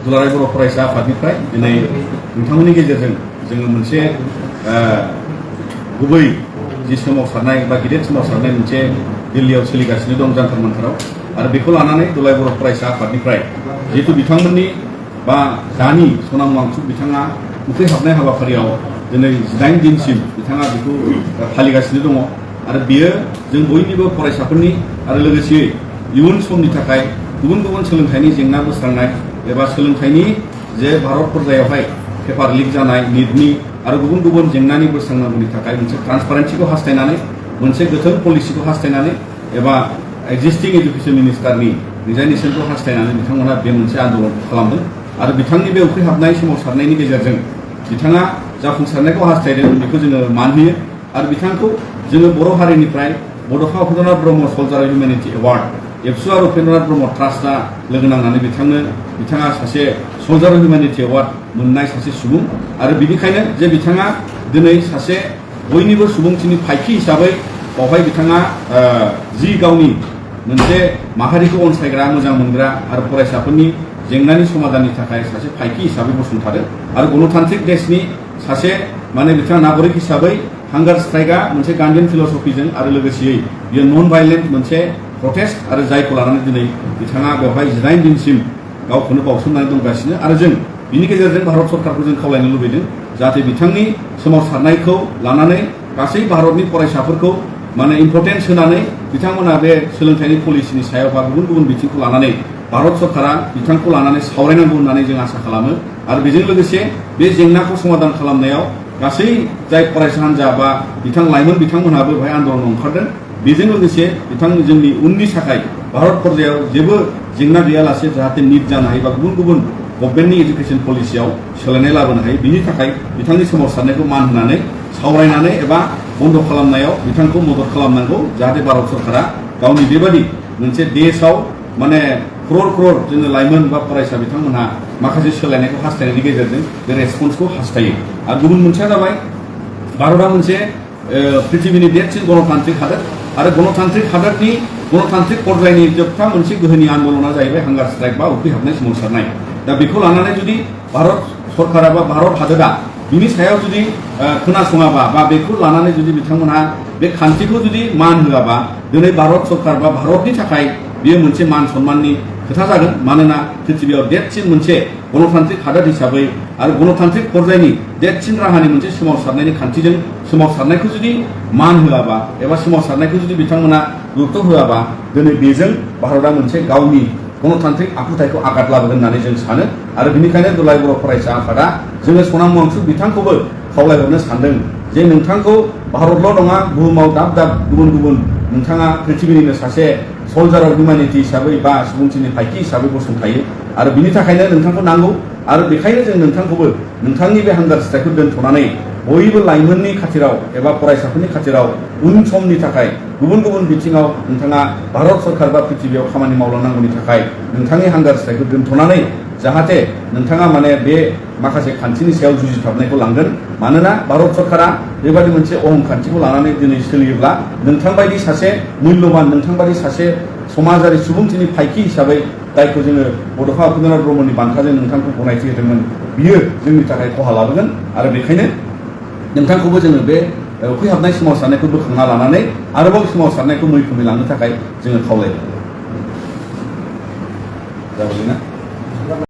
दुलाराय बर' फरायसा आफादनिफ्राय दिनै नोंथांमोननि गेजेरजों जोङो मोनसे गुबै जि सोमावसारनाय बा गिदिर सोमावसारनाय मोनसे दिल्लीयाव सोलिगासिनो दं जान्थार मान्थाराव आरो बेखौ लानानै दुलाराय बर' फरायसा आफादनिफ्राय जिहेतु बिथांमोननि बा दानि सनाम वांचुक बिथाङा उखैहाबनाय हाबाफारियाव दिनै 18 दिनसिम बिथाङा बेखौ फालिगासिनो दङ आरो बियो जों बयनिबो फरायसाफोरनि आरो लोगोसेयै इयुन समनि थाखाय गुबुन गुबुन सोलोंथाइनि जेंना बोस्रांनाय एबा सोलोंथाइनि जे भारत पर्यायावहाय पेपार लिक जानाय नीटनि आरो गुबुन गुबुन जेंनानि बोस्रांनांगौनि थाखाय मोनसे ट्रान्सपारेन्सिखौ हास्थायनानै मोनसे गोथों पलिसिखौ हास्थायनानै एबा एक्जिस्टिं एजुकेशन मिनिस्टारनि रिजाइनेसनखौ हास्थायनानै बिथांमोना बे मोनसे आन्दोलन खालामदों आरो बिथांनि बे उखैहाबनाय सोमावसारनायनि गेजेरजों बिथाङा जाफुंसारनायखौ हास्थायदों बेखौ जोङो मान होयो आरो बिथांखौ जोङो बर' हारिनिफ्राय बड'फा उपेन्द्रनाथ ब्रह्म सल्जार हिउमेनिटी एवार्ड एबसु आरो उपेन्द्रनाथ ब्रह्म ट्रास्टआ लोगो नांनानै बिथाङा सासे सल्जार हिउमेनिटी एवार्ड मोननाय सासे सुबुं आरो बिनिखायनो जे बिथाङा दिनै सासे बयनिबो सुबुंथिनि फायखि हिसाबै बावहाय बिथाङा जि गावनि मोनसे माहारिखौ अनसायग्रा मोजां मोनग्रा आरो फरायसाफोरनि जेंनानि समाधाननि थाखाय सासे फायखि हिसाबै गसंथादों आरो गणतान्त्रिक देशनि सासे माने बिथाङा नागरिक हिसाबै हांगार स्ट्राइकआ मोनसे गान्धीयान फिलसफिजों आरो लोगोसेयै बियो नन भायलेन्ट मोनसे प्रटेस्ट आरो जायखौ लानानै दिनै बिथाङा बेवहाय 18 दिनसिम गावखौनो बावसोमनानै दंगासिनो आरो जों बिनि गेजेरजों भारत सरकारखौ जों खावलायनो लुबैदों जाहाथे बिथांनि सोमावसारनायखौ लानानै गासै भारतनि फरायसाफोरखौ माने इम्परटेन्स होनानै बिथांमोना बे सोलोंथाइनि पलिसिनि सायाव बा गुबुन गुबुन बिथिंखौ लानानै भारत सरकारा बिथांखौ लानानै सावरायनांगौ होननानै जों आसा खालामो आरो बेजों लोगोसे बे जेंनाखौ समाधान खालामनायाव गासै जाय फरायसा हान्जा बा लाइमोन बिथांमोनहाबो बेहाय आन्दोलनाव ओंखारदों बेजों लोगोसे जोंनि उननि थाखाय भारत पर्यायाव जेबो जेंना गैयालासे जाहाथे नीट जानो हायो बा गुबुन गुबुन गभर्नमेन्टनि एजुकेशन पलिसियाव सोलायनाय लाबोनो हायो बिनि थाखाय बिथांनि सोमावसारनायखौ मान होनानै सावरायनानै एबा बन्द खालामनायाव बिथांखौ मदद खालामनांगौ जाहाथे भारत सरकारा गावनि बेबादि मोनसे देशआव माने क्रर जोंनि लाइमोन बा फरायसा बिथांमोनहा माखासे सोलायनायखौ हास्थायनायनि गेजेरजों बे रेसपन्सखौ हास्थायो आरो गुबुन मोनसेया जाबाय भारतआ मोनसे पृथिबीनि देरसिन गणतान्त्रिक हादोर आरो गणतान्त्रिक हादोरनि गणतान्त्रिक पर्यायनि जोबथा मोनसे गोहोनि आन्दोलना जाहैबाय हांगार स्ट्राइक बा उखैहाबनाय सोमावसारनाय दा बेखौ लानानै जुदि भारत सरकारा बा भारत हादोरा बिनि सायाव जुदि खोनासङाबा बा बेखौ लानानै जुदि बिथांमोनहा बे खान्थिखौ जुदि मान होआबा दिनै भारत सरकार बा भारतनि थाखाय बेयो मोनसे मान सन्माननि खोथा जागोन मानोना पृथिबीयाव देरसिन मोनसे गणतान्त्रिक हादोर हिसाबै आरो गणतान्त्रिक पर्यायनि देरसिन राहानि मोनसे सोमावसारनायनि खान्थिजों सोमावसारनायखौ जुदि मान होआबा एबा सोमावसारनायखौ जुदि बिथांमोना गुरुत्व होआबा दिनै बेजों भारतआ मोनसे गावनि गणतान्त्रिक आखुथायखौ आघात लाबोगोन होननानै जों सानो आरो बेनिखायनो दुलाराय बर' फरायसा आफादा जोङो सनाम वांचुक बिथांखौबो खावलायहरनो सानदों जे नोंथांखौ भारतल' नङा बुहुमाव दाब दाब गुबुन गुबुन नोंथाङा पृथिबीनिनो सासे सल्जार अफ हिउमेनिटी हिसाबै बा सुबुंथिनि फायखि हिसाबै गसंथायो आरो बिनि थाखायनो नोंथांखौ नांगौ आरो बेखायनो जों नोंथांखौबो नोंथांनि बे हांगार स्ट्राइकखौ दोनथ'नानै बयबो लाइमोननि खाथिराव एबा फरायसाफोरनि खाथिराव उन समनि थाखाय गुबुन गुबुन बिथिङाव नोंथाङा भारत सरकार बा पृथिबीयाव खामानि मावलांनांगौनि थाखाय नोंथांनि हांगार स्ट्राइकखौ दोनथ'नानै जाहाथे नोंथाङा माने बे माखासे खान्थिनि सायाव जुजिथाबनायखौ लांगोन मानोना भारत सरकारा बेबादि मोनसे अहम खान्थिखौ लानानै दिनै सोलियोब्ला नोंथांबायदि सासे मुल्यबान नोंथांबायदि सासे समाजारि सुबुंथिनि फायखि हिसाबै जायखौ जोङो बड'फा उपेन्द्रनाथ ब्रह्मनि बान्थाजों नोंथांखौ गनायथि होदोंमोन बियो जोंनि थाखाय खहा लाबोगोन आरो बेखायनो नोंथांखौबो जोङो बे उखैहाबनाय सोमावसारनायखौ बोखांना लानानै आरोबाव सोमावसारनायखौ मैखोमै लांनो थाखाय जोङो खावलायदों जाबाय ना